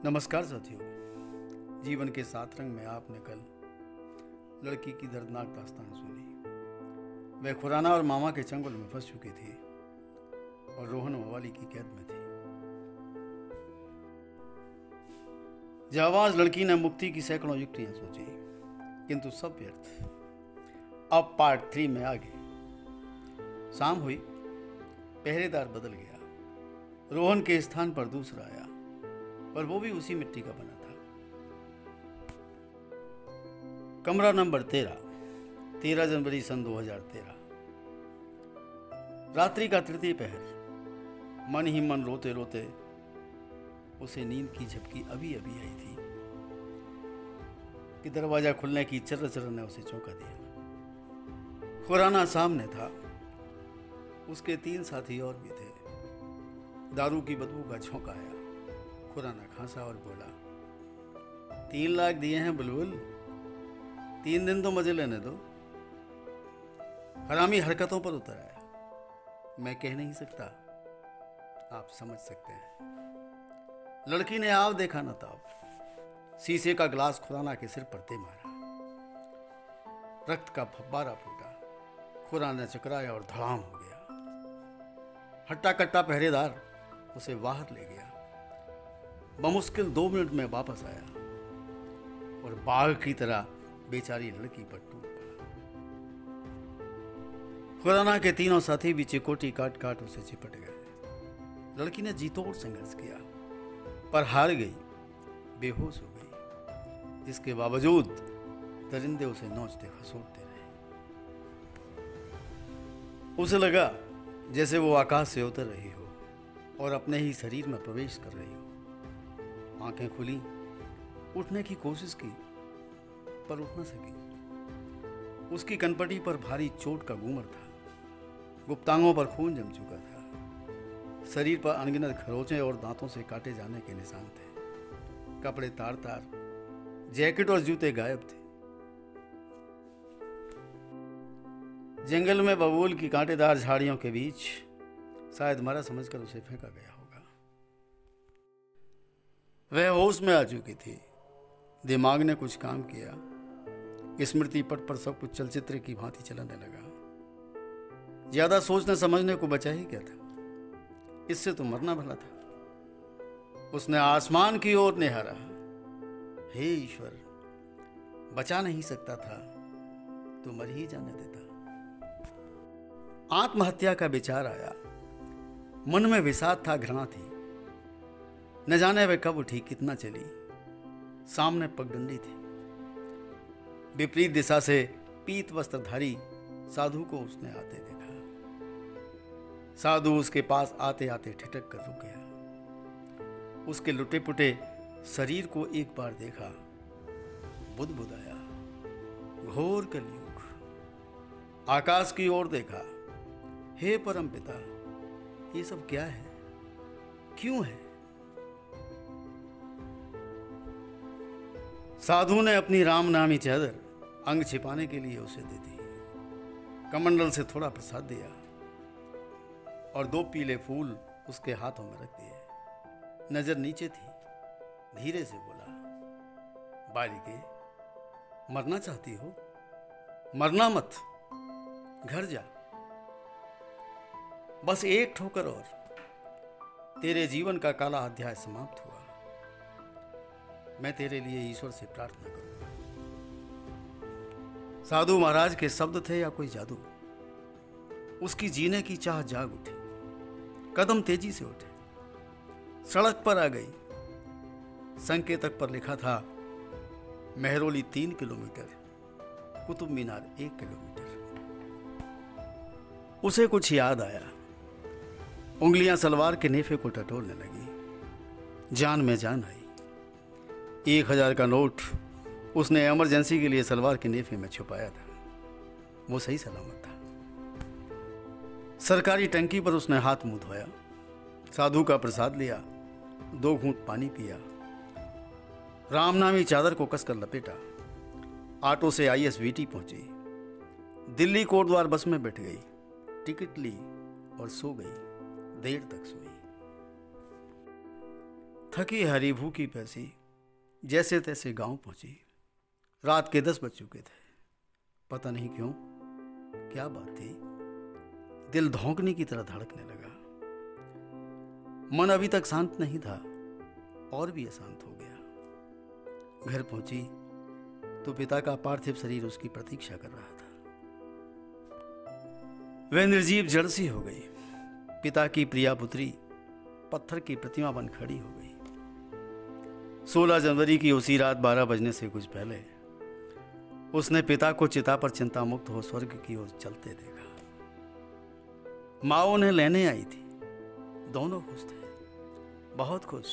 नमस्कार साथियों। जीवन के 7 रंग में आपने कल लड़की की दर्दनाक दास्तान सुनी। वह खुराना और मामा के चंगुल में फंस चुकी थी और रोहन मवाली की कैद में थी। जाबाज लड़की ने मुक्ति की सैकड़ों युक्तियां सोची, किंतु सब व्यर्थ। अब पार्ट 3 में आगे। शाम हुई, पहरेदार बदल गया। रोहन के स्थान पर दूसरा आया, पर वो भी उसी मिट्टी का बना था। कमरा नंबर 13 जनवरी सन 2013। रात्रि का तृतीय पहर। मन ही मन रोते रोते उसे नींद की झपकी अभी अभी आई थी कि दरवाजा खुलने की चर्र चर्र ने उसे चौंका दिया। खुराना सामने था, उसके 3 साथी और भी थे। दारू की बदबू का झोंका आया। खुराना खांसा और बोला, 3 लाख दिए हैं बुलबुल, 3 दिन तो मजे लेने दो। हरामी हरकतों पर उतर आया। मैं कह नहीं सकता, आप समझ सकते हैं। लड़की ने आप देखा न ताब शीशे का ग्लास खुराना के सिर पर दे मारा। रक्त का फव्वारा फूटा। खुराना चकराया और धड़ाम हो गया। हट्टा कट्टा पहरेदार उसे बाहर ले गया। बमुश्किल 2 मिनट में वापस आया और बाघ की तरह बेचारी लड़की पर टूट पड़ा। खुराना के तीनों साथी भी चिकोटी काट काट उसे चिपट गए। लड़की ने जी तोड़ संघर्ष किया, पर हार गई, बेहोश हो गई। इसके बावजूद दरिंदे उसे नोचते खसोटते रहे। उसे लगा जैसे वो आकाश से उतर रही हो और अपने ही शरीर में प्रवेश कर रही हो। आंखें खुली, उठने की कोशिश की, पर उठ न सकी। उसकी कनपटी पर भारी चोट का घूमर था। गुप्तांगों पर खून जम चुका था। शरीर पर अनगिनत खरोंचे और दांतों से काटे जाने के निशान थे। कपड़े तार तार, जैकेट और जूते गायब थे। जंगल में बबूल की कांटेदार झाड़ियों के बीच शायद मरा समझकर उसे फेंका गया होगा। वह होश में आ चुकी थी। दिमाग ने कुछ काम किया। स्मृति पट पर सब कुछ चलचित्र की भांति चलने लगा। ज्यादा सोचने समझने को बचा ही क्या था। इससे तो मरना भला था। उसने आसमान की ओर निहारा। हे ईश्वर, बचा नहीं सकता था तो मर ही जाने देता। आत्महत्या का विचार आया। मन में विषाद था, घृणा थी। न जाने वह कब उठी, कितना चली। सामने पगडंडी थी। विपरीत दिशा से पीत वस्त्रधारी साधु को उसने आते देखा। साधु उसके पास आते आते ठिठक कर रुक गया। उसके लुटे पुटे शरीर को एक बार देखा, बुदबुदाया। घोर कलयुग। आकाश की ओर देखा। हे परम पिता, ये सब क्या है, क्यों है? साधु ने अपनी राम नामी चादर अंग छिपाने के लिए उसे दे दी। कमंडल से थोड़ा प्रसाद दिया और 2 पीले फूल उसके हाथों में रख दिए। नजर नीचे थी। धीरे से बोला, बालिके, मरना चाहती हो? मरना मत, घर जा। बस एक ठोकर और तेरे जीवन का काला अध्याय समाप्त हुआ। मैं तेरे लिए ईश्वर से प्रार्थना करूंगा। साधु महाराज के शब्द थे या कोई जादू? उसकी जीने की चाह जाग उठी। कदम तेजी से उठे। सड़क पर आ गई। संकेतक पर लिखा था, मेहरौली 3 किलोमीटर, कुतुब मीनार 1 किलोमीटर। उसे कुछ याद आया। उंगलियां सलवार के नेफे को टटोलने लगी। जान में जान आई। 1000 का नोट उसने इमरजेंसी के लिए सलवार के नेफे में छुपाया था। वो सही सलामत था। सरकारी टंकी पर उसने हाथ मुंह धोया। साधु का प्रसाद लिया। 2 घूंट पानी पिया। रामनामी चादर को कसकर लपेटा। ऑटो से ISBT पहुंची। दिल्ली कोटद्वार बस में बैठ गई। टिकट ली और सो गई। देर तक सोई। थकी हरी भूखी पैसी जैसे तैसे गांव पहुंची। रात के 10 बज चुके थे। पता नहीं क्यों, क्या बात थी, दिल धौंकने की तरह धड़कने लगा। मन अभी तक शांत नहीं था और भी अशांत हो गया। घर पहुंची तो पिता का पार्थिव शरीर उसकी प्रतीक्षा कर रहा था। वह निर्जीव जड़ सी हो गई। पिता की प्रिया पुत्री पत्थर की प्रतिमा बन खड़ी हो गई। 16 जनवरी की उसी रात 12 बजने से कुछ पहले उसने पिता को चिता पर चिंता मुक्त हो स्वर्ग की ओर चलते देखा। माँ उन्हें लेने आई थी। दोनों खुश थे, बहुत खुश।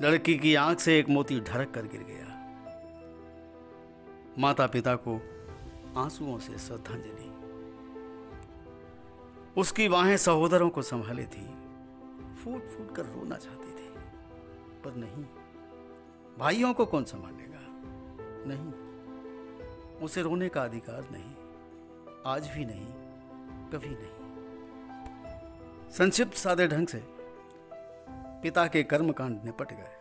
लड़की की आंख से एक मोती ढरक कर गिर गया। माता पिता को आंसुओं से श्रद्धांजलि। उसकी बाहें सहोदरों को संभाली थी। फूट फूट कर रोना चाहती थी, पर नहीं। भाइयों को कौन संभालेगा? नहीं, उसे रोने का अधिकार नहीं, आज भी नहीं, कभी नहीं। संक्षिप्त सादे ढंग से पिता के कर्मकांड निपट गए।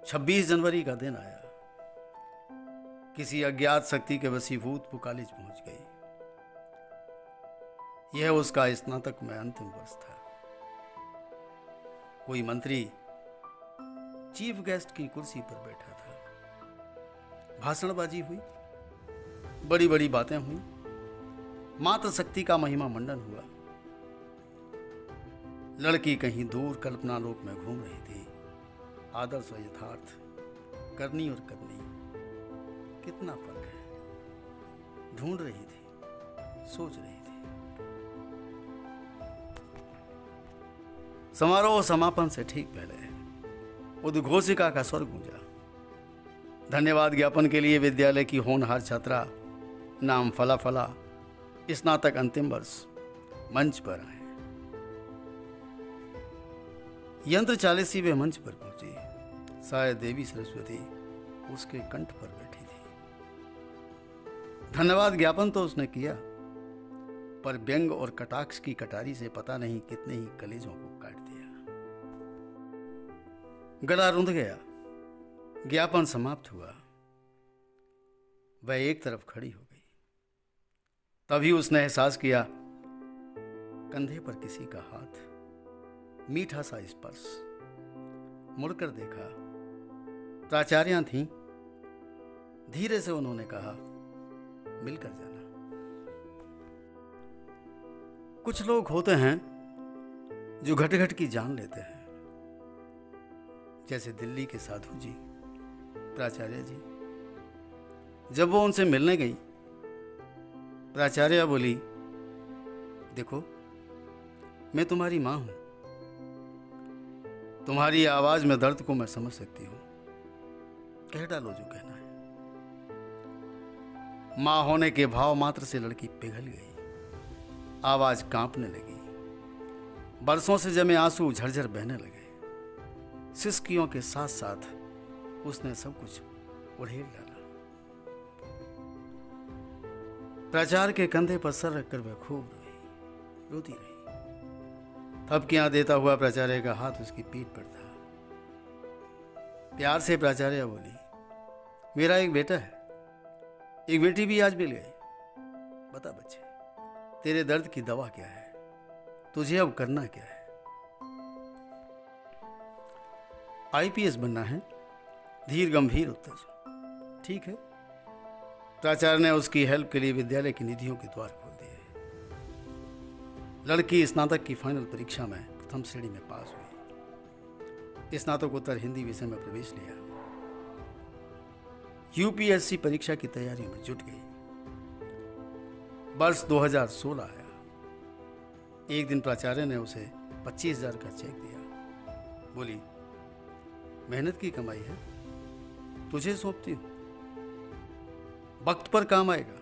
26 जनवरी का दिन आया। किसी अज्ञात शक्ति के वशीभूत वो कॉलेज पहुंच गई। यह उसका स्नातक में अंतिम वर्ष था। कोई मंत्री चीफ गेस्ट की कुर्सी पर बैठा था। भाषणबाजी हुई, बड़ी बड़ी बातें हुई, मातृशक्ति का महिमा मंडन हुआ। लड़की कहीं दूर कल्पना लोक में घूम रही थी। आदर्श और यथार्थ, करनी और करनी, कितना फर्क है। ढूंढ रही थी, सोच रही थी। समारोह समापन से ठीक पहले उद्घोषिका का स्वर गूंजा। धन्यवाद ज्ञापन के लिए विद्यालय की होनहार छात्रा नाम फला फला, स्नातक अंतिम वर्ष, मंच पर आए। यंत्र चालिसी वे मंच पर पहुंची। शायद देवी सरस्वती उसके कंठ पर बैठी थी। धन्यवाद ज्ञापन तो उसने किया, पर व्यंग और कटाक्ष की कटारी से पता नहीं कितने ही कलेजों को काट दिया। गला रुंध गया। ज्ञापन समाप्त हुआ। वह एक तरफ खड़ी हो गई। तभी उसने एहसास किया, कंधे पर किसी का हाथ, मीठा सा स्पर्श। मुड़कर देखा, प्राचार्या थीं। धीरे से उन्होंने कहा, मिलकर जाना। कुछ लोग होते हैं जो घट घट की जान लेते हैं, जैसे दिल्ली के साधु जी, प्राचार्य जी। जब वो उनसे मिलने गई, प्राचार्या बोली, देखो मैं तुम्हारी मां हूं। तुम्हारी आवाज में दर्द को मैं समझ सकती हूं। कह डालो जो कहना है। मां होने के भाव मात्र से लड़की पिघल गई। आवाज कांपने लगी। बरसों से जमे आंसू झरझर बहने लगे। सिसकियों के साथ साथ उसने सब कुछ उड़ेल डाला। प्राचार्य के कंधे पर सर रखकर वह खूब रोई, रोती रही। थपकियां देता हुआ प्राचार्य का हाथ उसकी पीठ पर था। प्यार से प्राचार्य बोली, मेरा एक बेटा है, एक बेटी भी आज मिल गई। बता बच्चे, तेरे दर्द की दवा क्या है? तुझे अब करना क्या है? आईपीएस बनना है। धीर गंभीर उत्तर। ठीक है। प्राचार्य ने उसकी हेल्प के लिए विद्यालय की निधियों के द्वार खोल दिए। लड़की स्नातक की फाइनल परीक्षा में प्रथम श्रेणी में पास हुई। स्नातकोत्तर हिंदी विषय में प्रवेश लिया। यूपीएससी परीक्षा की तैयारी में जुट गई। वर्ष 2016 आया। एक दिन प्राचार्य ने उसे 25,000 का चेक दिया। बोली, मेहनत की कमाई है, तुझे सौंपती हूं, वक्त पर काम आएगा।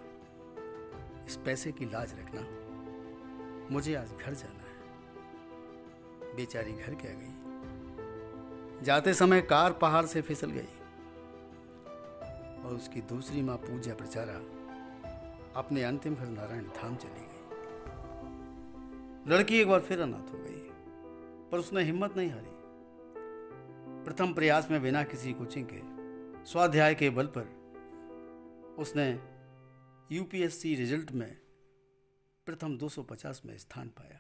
इस पैसे की लाज रखना। मुझे आज घर जाना है। बेचारी घर क्या गई। जाते समय कार पहाड़ से फिसल गई और उसकी दूसरी मां पूज्या प्रचारा अपने अंतिम घर नारायण धाम चली गई। लड़की एक बार फिर अनाथ हो गई, पर उसने हिम्मत नहीं हारी। प्रथम प्रयास में बिना किसी कोचिंग के स्वाध्याय के बल पर उसने यूपीएससी रिजल्ट में प्रथम 250 में स्थान पाया।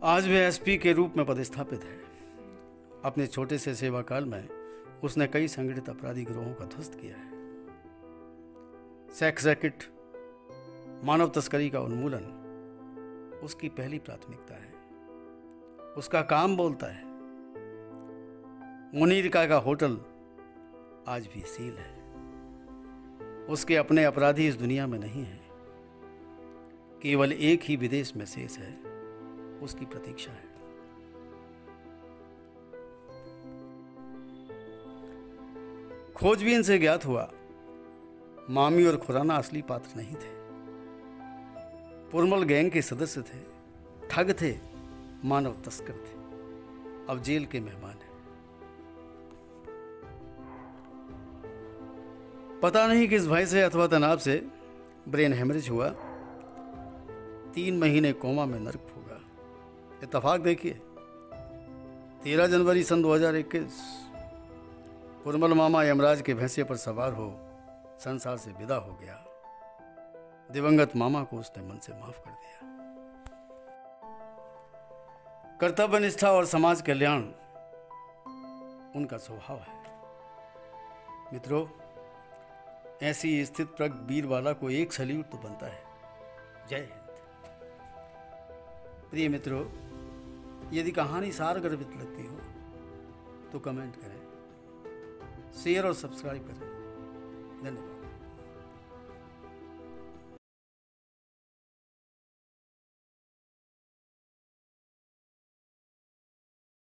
आज वह एसपी के रूप में पदस्थापित है। अपने छोटे से सेवा काल में उसने कई संगठित अपराधी गिरोहों का ध्वस्त किया है। सेक्स रैकेट, मानव तस्करी का उन्मूलन उसकी पहली प्राथमिकता है। उसका काम बोलता है। मुनीरिका का होटल आज भी सील है। उसके अपने अपराधी इस दुनिया में नहीं है। केवल एक ही विदेश में शेष है, उसकी प्रतीक्षा है। खोजबीन से ज्ञात हुआ मामी और खुराना असली पात्र नहीं थे। पुरमल गैंग के सदस्य थे, ठग थे, मानव तस्कर थे। अब जेल के मेहमान हैं। पता नहीं किस भय से अथवा तनाव से ब्रेन हेमरेज हुआ। 3 महीने कोमा में नर्क होगा। इत्तेफाक देखिए, 13 जनवरी सन 2021 पुरमल मामा यमराज के भैंसे पर सवार हो संसार से विदा हो गया। दिवंगत मामा को उसने मन से माफ कर दिया। कर्तव्य निष्ठा और समाज कल्याण उनका स्वभाव है। मित्रों, ऐसी स्थित प्रज्ञ वीरवाला को एक सल्यूट तो बनता है। जय हिंद। प्रिय मित्रों, यदि कहानी सारगर्भित लगती हो तो कमेंट करें, शेयर और सब्सक्राइब करें। धन्यवाद।